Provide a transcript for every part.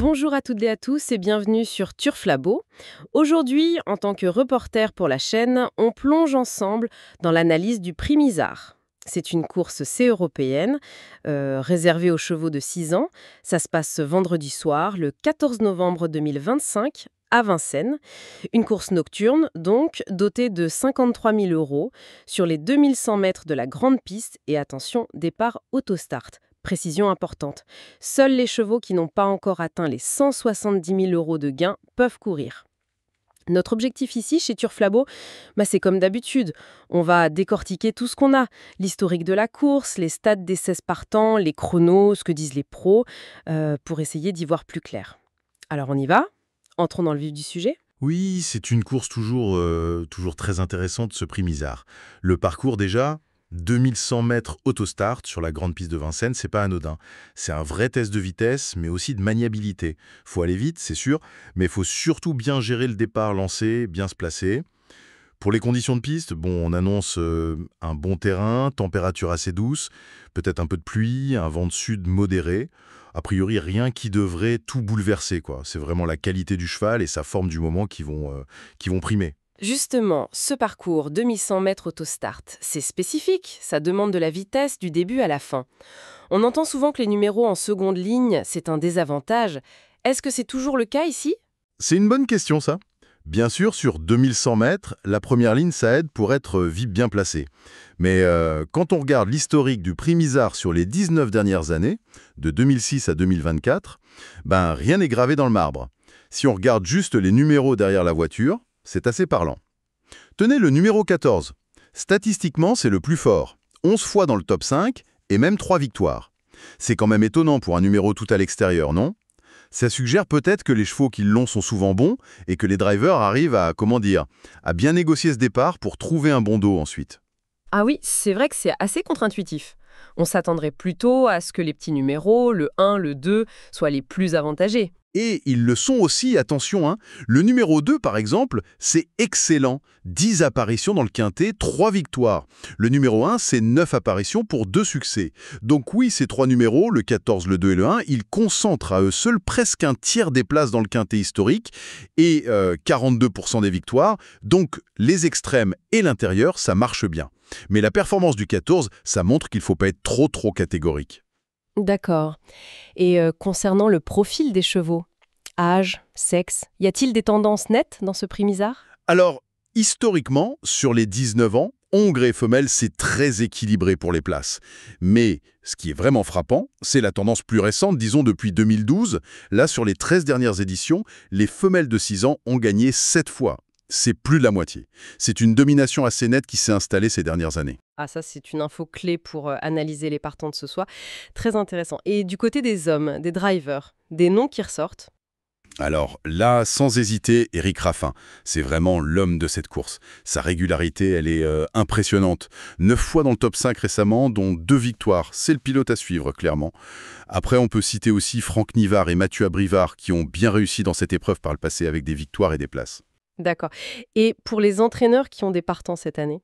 Bonjour à toutes et à tous et bienvenue sur Turf Labo. Aujourd'hui, en tant que reporter pour la chaîne, on plonge ensemble dans l'analyse du prix Misard. C'est une course C européenne, réservée aux chevaux de 6 ans. Ça se passe ce vendredi soir, le 14 novembre 2025, à Vincennes. Une course nocturne, donc, dotée de 53 000 € sur les 2100 mètres de la grande piste et attention, départ autostart. Précision importante. Seuls les chevaux qui n'ont pas encore atteint les 170 000 € de gains peuvent courir. Notre objectif ici, chez Turf Labo, c'est comme d'habitude. On va décortiquer tout ce qu'on a. L'historique de la course, les stats des 16 partants, les chronos, ce que disent les pros, pour essayer d'y voir plus clair. Alors on y va? Entrons dans le vif du sujet. Oui, c'est une course toujours très intéressante, ce prix Misard. Le parcours déjà, 2100 mètres autostart sur la grande piste de Vincennes, c'est pas anodin. C'est un vrai test de vitesse, mais aussi de maniabilité. Faut aller vite, c'est sûr, mais il faut surtout bien gérer le départ lancé, bien se placer. Pour les conditions de piste, on annonce un bon terrain, température assez douce, peut-être un peu de pluie, un vent de sud modéré. A priori, rien qui devrait tout bouleverser, quoi. C'est vraiment la qualité du cheval et sa forme du moment qui vont primer. Justement, ce parcours 2100 mètres autostart, c'est spécifique, ça demande de la vitesse du début à la fin. On entend souvent que les numéros en seconde ligne, c'est un désavantage. Est-ce que c'est toujours le cas ici? C'est une bonne question, ça. Bien sûr, sur 2100 mètres, la première ligne, ça aide pour être vite bien placé. Mais quand on regarde l'historique du prix Misard sur les 19 dernières années, de 2006 à 2024, rien n'est gravé dans le marbre. Si on regarde juste les numéros derrière la voiture, c'est assez parlant. Tenez le numéro 14. Statistiquement, c'est le plus fort. 11 fois dans le top 5 et même 3 victoires. C'est quand même étonnant pour un numéro tout à l'extérieur, non? Ça suggère peut-être que les chevaux qui l'ont sont souvent bons et que les drivers arrivent à bien négocier ce départ pour trouver un bon dos ensuite. Ah oui, c'est vrai que c'est assez contre-intuitif. On s'attendrait plutôt à ce que les petits numéros, le 1, le 2, soient les plus avantagés. Et ils le sont aussi, attention, hein. Le numéro 2, par exemple, c'est excellent. 10 apparitions dans le quintet, 3 victoires. Le numéro 1, c'est 9 apparitions pour 2 succès. Donc oui, ces 3 numéros, le 14, le 2 et le 1, ils concentrent à eux seuls presque un tiers des places dans le quintet historique et 42% des victoires. Donc les extrêmes et l'intérieur, ça marche bien. Mais la performance du 14, ça montre qu'il ne faut pas être trop catégorique. D'accord. Et concernant le profil des chevaux, âge, sexe, y a-t-il des tendances nettes dans ce prix Misard? Alors, historiquement, sur les 19 ans, hongre et femelle, c'est très équilibré pour les places. Mais ce qui est vraiment frappant, c'est la tendance plus récente, disons depuis 2012. Là, sur les 13 dernières éditions, les femelles de 6 ans ont gagné 7 fois. C'est plus de la moitié. C'est une domination assez nette qui s'est installée ces dernières années. Ah ça, c'est une info clé pour analyser les partants de ce soir. Très intéressant. Et du côté des hommes, des drivers, des noms qui ressortent? Alors là, sans hésiter, Eric Raffin, c'est vraiment l'homme de cette course. Sa régularité, elle est impressionnante. 9 fois dans le top 5 récemment, dont 2 victoires. C'est le pilote à suivre, clairement. Après, on peut citer aussi Franck Nivard et Mathieu Abrivard, qui ont bien réussi dans cette épreuve par le passé avec des victoires et des places. D'accord. Et pour les entraîneurs qui ont des partants cette année?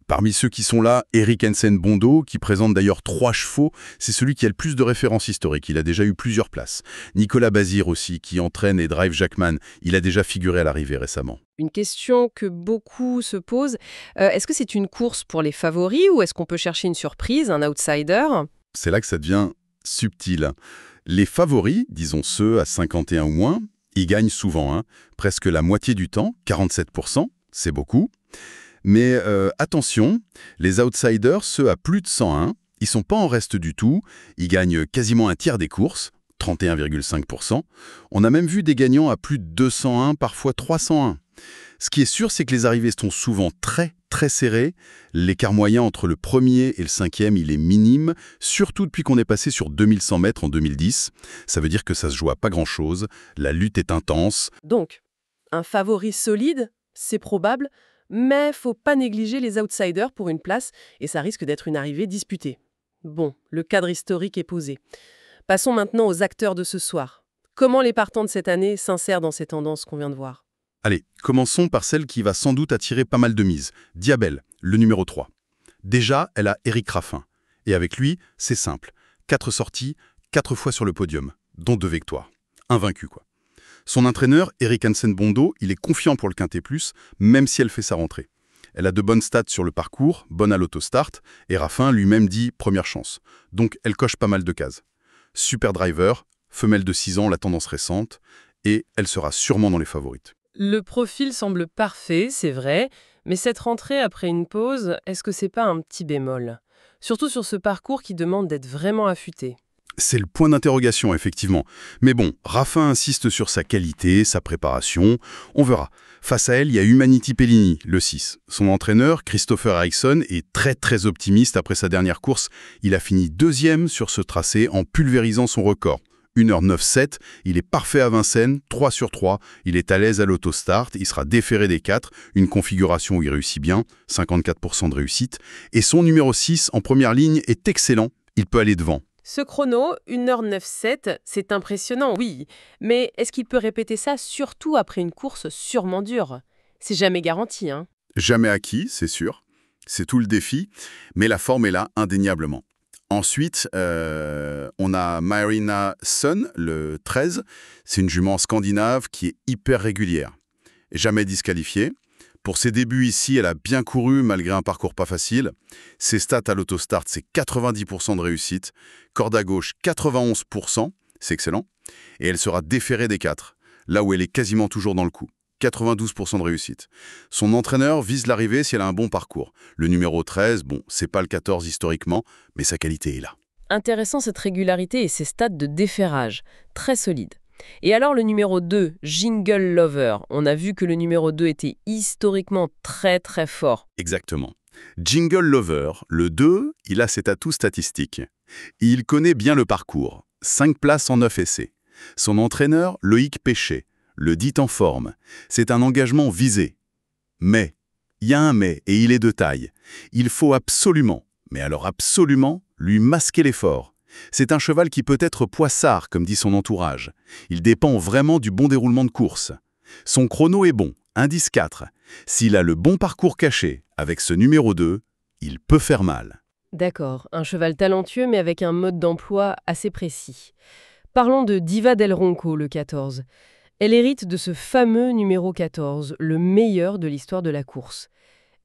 Parmi ceux qui sont là, Eric Hensen-Bondo, qui présente d'ailleurs 3 chevaux, c'est celui qui a le plus de références historiques. Il a déjà eu plusieurs places. Nicolas Bazir aussi, qui entraîne et drive Jackman. Il a déjà figuré à l'arrivée récemment. Une question que beaucoup se posent, est-ce que c'est une course pour les favoris ou est-ce qu'on peut chercher une surprise, un outsider? C'est là que ça devient subtil. Les favoris, disons ceux à 51 ou moins, ils gagnent souvent, hein, presque la moitié du temps, 47%, c'est beaucoup. Mais attention, les outsiders, ceux à plus de 101, ils sont pas en reste du tout, ils gagnent quasiment un tiers des courses, 31,5%. On a même vu des gagnants à plus de 201, parfois 301. Ce qui est sûr, c'est que les arrivées sont souvent très serrées. L'écart moyen entre le premier et le cinquième, il est minime, surtout depuis qu'on est passé sur 2100 mètres en 2010. Ça veut dire que ça se joue à pas grand-chose, la lutte est intense. Donc, un favori solide, c'est probable, mais faut pas négliger les outsiders pour une place et ça risque d'être une arrivée disputée. Bon, le cadre historique est posé. Passons maintenant aux acteurs de ce soir. Comment les partants de cette année s'insèrent dans ces tendances qu'on vient de voir? Allez, commençons par celle qui va sans doute attirer pas mal de mises. Diabel, le numéro 3. Déjà, elle a Eric Raffin. Et avec lui, c'est simple. 4 sorties, 4 fois sur le podium, dont 2 victoires. invaincu, quoi. Son entraîneur, Eric Hansen-Bondo, il est confiant pour le Quintet Plus, même si elle fait sa rentrée. Elle a de bonnes stats sur le parcours, bonne à l'autostart, et Raffin lui-même dit première chance. Donc elle coche pas mal de cases. Super driver, femelle de 6 ans, la tendance récente, et elle sera sûrement dans les favorites. Le profil semble parfait, c'est vrai, mais cette rentrée après une pause, est-ce que c'est pas un petit bémol? Surtout sur ce parcours qui demande d'être vraiment affûté. C'est le point d'interrogation, effectivement. Mais bon, Raffin insiste sur sa qualité, sa préparation. On verra. Face à elle, il y a Humanity Pellini, le 6. Son entraîneur, Christopher Eriksson, est très optimiste après sa dernière course. Il a fini 2e sur ce tracé en pulvérisant son record. 1h09,7, il est parfait à Vincennes, 3 sur 3, il est à l'aise à l'autostart, il sera déféré des 4, une configuration où il réussit bien, 54% de réussite, et son numéro 6 en première ligne est excellent, il peut aller devant. Ce chrono, 1h09,7, c'est impressionnant, oui. Mais est-ce qu'il peut répéter ça surtout après une course sûrement dure? C'est jamais garanti, hein. Jamais acquis, c'est sûr, c'est tout le défi, mais la forme est là, indéniablement. Ensuite, on a Marina Sun, le 13. C'est une jument scandinave qui est hyper régulière. Jamais disqualifiée. Pour ses débuts ici, elle a bien couru malgré un parcours pas facile. Ses stats à l'autostart, c'est 90% de réussite. Corde à gauche, 91%. C'est excellent. Et elle sera déférée des 4, là où elle est quasiment toujours dans le coup. 92% de réussite. Son entraîneur vise l'arrivée si elle a un bon parcours. Le numéro 13, bon, c'est pas le 14 historiquement, mais sa qualité est là. Intéressant cette régularité et ces stats de déferrage. Très solides. Et alors le numéro 2, Jingle Lover. On a vu que le numéro 2 était historiquement très fort. Exactement. Jingle Lover, le 2, il a ses atouts statistiques. Il connaît bien le parcours. 5 places en 9 essais. Son entraîneur, Loïc Péché, le dit en forme. C'est un engagement visé. Mais, il y a un mais, et il est de taille. Il faut absolument, mais alors absolument, lui masquer l'effort. C'est un cheval qui peut être poissard, comme dit son entourage. Il dépend vraiment du bon déroulement de course. Son chrono est bon, indice 4. S'il a le bon parcours caché, avec ce numéro 2, il peut faire mal. D'accord, un cheval talentueux mais avec un mode d'emploi assez précis. Parlons de Diva del Ronco, le 14. Elle hérite de ce fameux numéro 14, le meilleur de l'histoire de la course.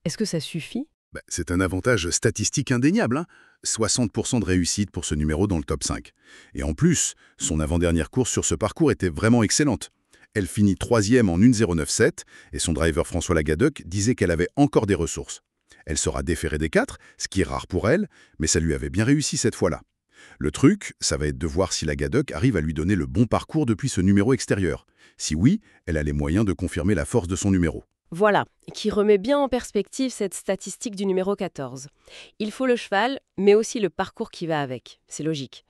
Est-ce que ça suffit? C'est un avantage statistique indéniable, hein. 60% de réussite pour ce numéro dans le top 5. Et en plus, son avant-dernière course sur ce parcours était vraiment excellente. Elle finit 3e en 1.09.7 et son driver François Lagadec disait qu'elle avait encore des ressources. Elle sera déférée des 4, ce qui est rare pour elle, mais ça lui avait bien réussi cette fois-là. Le truc, ça va être de voir si Lagadec arrive à lui donner le bon parcours depuis ce numéro extérieur. Si oui, elle a les moyens de confirmer la force de son numéro. Voilà, qui remet bien en perspective cette statistique du numéro 14. Il faut le cheval, mais aussi le parcours qui va avec. C'est logique.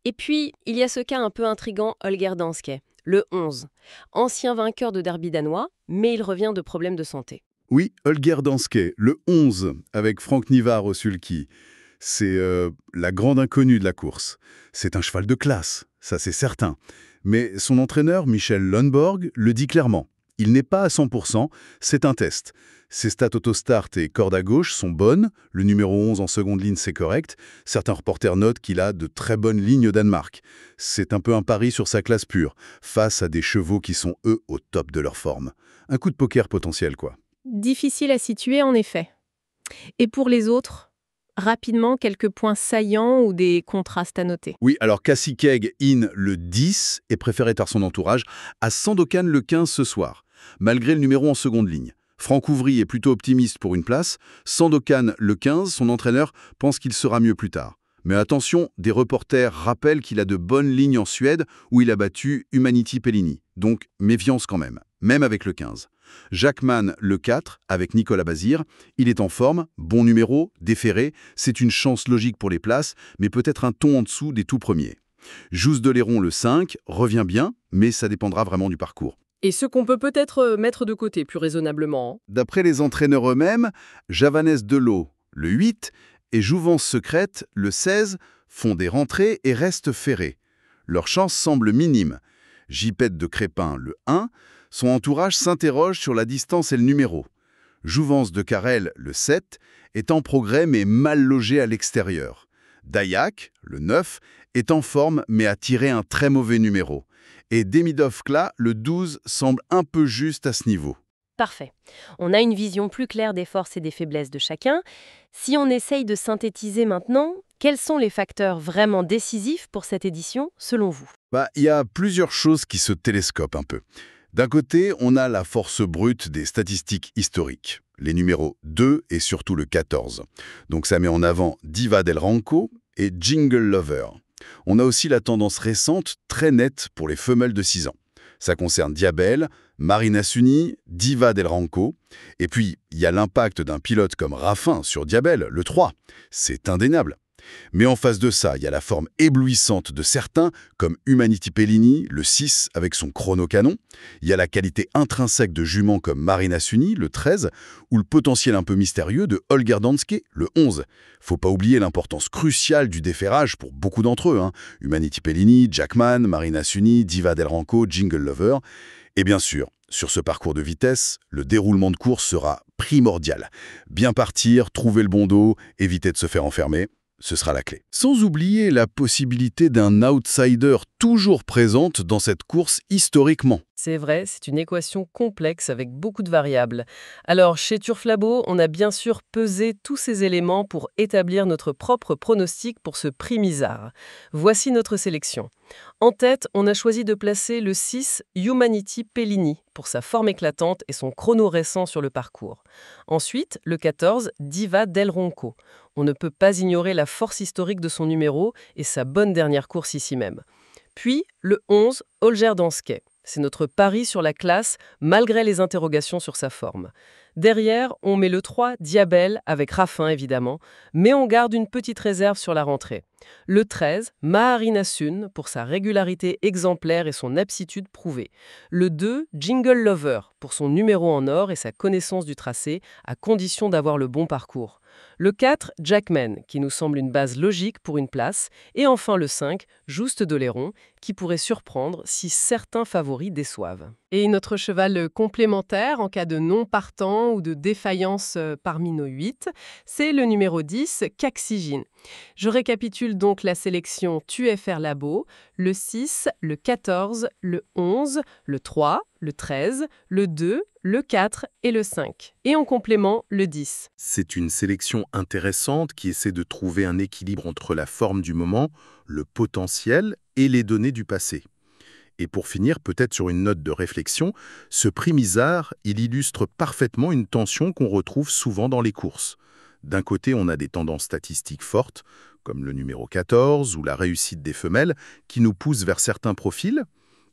Et puis, il y a ce cas un peu intrigant, Holger Danske, le 11. Ancien vainqueur de derby danois, mais il revient de problèmes de santé. Oui, Holger Danske, le 11, avec Franck Nivard au sulky. C'est la grande inconnue de la course. C'est un cheval de classe, ça c'est certain. Mais son entraîneur, Michel Lundborg, le dit clairement. Il n'est pas à 100%, c'est un test. Ses stats autostart et corde à gauche sont bonnes, le numéro 11 en seconde ligne c'est correct, certains reporters notent qu'il a de très bonnes lignes au Danemark. C'est un peu un pari sur sa classe pure, face à des chevaux qui sont eux au top de leur forme. Un coup de poker potentiel quoi. Difficile à situer en effet. Et pour les autres, rapidement quelques points saillants ou des contrastes à noter. Oui, alors Cassie Keg in le 10 est préféré par son entourage, à Sandokan le 15 ce soir, malgré le numéro en seconde ligne. Franck Ouvry est plutôt optimiste pour une place. Sandokan le 15, son entraîneur, pense qu'il sera mieux plus tard. Mais attention, des reporters rappellent qu'il a de bonnes lignes en Suède où il a battu Humanity Pellini. Donc méfiance quand même avec le 15. Jacques Mann, le 4, avec Nicolas Bazir, il est en forme, bon numéro, déféré, c'est une chance logique pour les places, mais peut-être un ton en dessous des tout premiers. Jousse de Léron, le 5, revient bien, mais ça dépendra vraiment du parcours. Et ce qu'on peut peut-être mettre de côté plus raisonnablement. D'après les entraîneurs eux-mêmes, Javanès Delot, le 8, et Jouvence Secrète, le 16, font des rentrées et restent ferrés. Leur chance semble minime. Jipette de Crépin, le 1, son entourage s'interroge sur la distance et le numéro. Jouvence de Carrel, le 7, est en progrès mais mal logé à l'extérieur. Dayak, le 9, est en forme mais a tiré un très mauvais numéro. Et Demidov-Kla, le 12, semble un peu juste à ce niveau. Parfait. On a une vision plus claire des forces et des faiblesses de chacun. Si on essaye de synthétiser maintenant, quels sont les facteurs vraiment décisifs pour cette édition, selon vous? Il y a plusieurs choses qui se télescopent un peu. D'un côté, on a la force brute des statistiques historiques, les numéros 2 et surtout le 14. Donc ça met en avant Diva del Ranco et Jingle Lover. On a aussi la tendance récente, très nette pour les femelles de 6 ans. Ça concerne Diabel, Marina Suni, Diva del Ranco. Et puis, il y a l'impact d'un pilote comme Raffin sur Diabel, le 3. C'est indéniable. Mais en face de ça, il y a la forme éblouissante de certains, comme Humanity Pellini, le 6, avec son chronocanon. Il y a la qualité intrinsèque de juments comme Marina Suni, le 13, ou le potentiel un peu mystérieux de Holger Danske, le 11. Faut pas oublier l'importance cruciale du déferrage pour beaucoup d'entre eux. Humanity Pellini, Jackman, Marina Suni, Diva del Ranco, Jingle Lover. Et bien sûr, sur ce parcours de vitesse, le déroulement de course sera primordial. Bien partir, trouver le bon dos, éviter de se faire enfermer. Ce sera la clé. Sans oublier la possibilité d'un outsider toujours présente dans cette course historiquement. C'est vrai, c'est une équation complexe avec beaucoup de variables. Alors, chez Turf Labo, on a bien sûr pesé tous ces éléments pour établir notre propre pronostic pour ce prix Misard. Voici notre sélection. En tête, on a choisi de placer le 6 Humanity Pellini pour sa forme éclatante et son chrono récent sur le parcours. Ensuite, le 14 Diva del Ronco. On ne peut pas ignorer la force historique de son numéro et sa bonne dernière course ici même. Puis, le 11 Holger Danske. C'est notre pari sur la classe, malgré les interrogations sur sa forme. Derrière, on met le 3 Diabel, avec Raffin évidemment, mais on garde une petite réserve sur la rentrée. Le 13 Maharina Sun, pour sa régularité exemplaire et son aptitude prouvée. Le 2 Jingle Lover, pour son numéro en or et sa connaissance du tracé, à condition d'avoir le bon parcours. Le 4 Jackman, qui nous semble une base logique pour une place. Et enfin le 5 Juste d'Oléron, qui pourrait surprendre si certains favoris déçoivent. Et notre cheval complémentaire en cas de non partant ou de défaillance parmi nos 8, c'est le numéro 10, Caxigine. Je récapitule donc la sélection TUFR Labo, le 6, le 14, le 11, le 3, le 13, le 2, le 4 et le 5. Et en complément, le 10. C'est une sélection intéressante qui essaie de trouver un équilibre entre la forme du moment, le potentiel et les données du passé. Et pour finir, peut-être sur une note de réflexion, ce prix Misard, il illustre parfaitement une tension qu'on retrouve souvent dans les courses. D'un côté, on a des tendances statistiques fortes, comme le numéro 14 ou la réussite des femelles, qui nous poussent vers certains profils.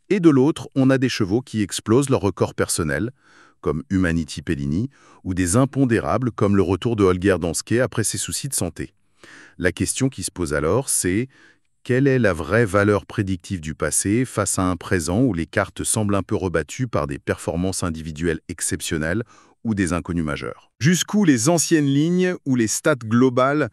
Et de l'autre, on a des chevaux qui explosent leur record personnel, comme Humanity Pellini, ou des impondérables comme le retour de Holger Danske après ses soucis de santé. La question qui se pose alors, c'est quelle est la vraie valeur prédictive du passé face à un présent où les cartes semblent un peu rebattues par des performances individuelles exceptionnelles ou des inconnus majeurs? Jusqu'où les anciennes lignes ou les stats globales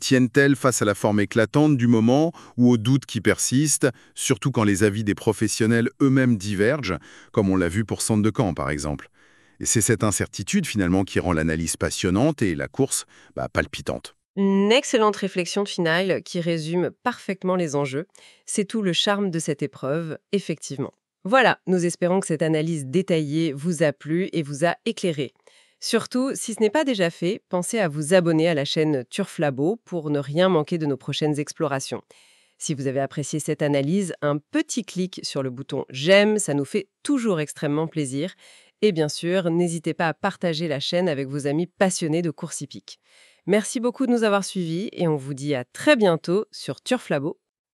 tiennent-elles face à la forme éclatante du moment ou aux doutes qui persistent, surtout quand les avis des professionnels eux-mêmes divergent, comme on l'a vu pour Centre de Camp par exemple? Et c'est cette incertitude finalement qui rend l'analyse passionnante et la course palpitante. Une excellente réflexion finale qui résume parfaitement les enjeux. C'est tout le charme de cette épreuve, effectivement. Voilà, nous espérons que cette analyse détaillée vous a plu et vous a éclairé. Surtout, si ce n'est pas déjà fait, pensez à vous abonner à la chaîne Turf Labo pour ne rien manquer de nos prochaines explorations. Si vous avez apprécié cette analyse, un petit clic sur le bouton « J'aime », ça nous fait toujours extrêmement plaisir. Et bien sûr, n'hésitez pas à partager la chaîne avec vos amis passionnés de course hippique. Merci beaucoup de nous avoir suivis et on vous dit à très bientôt sur Turf Labo.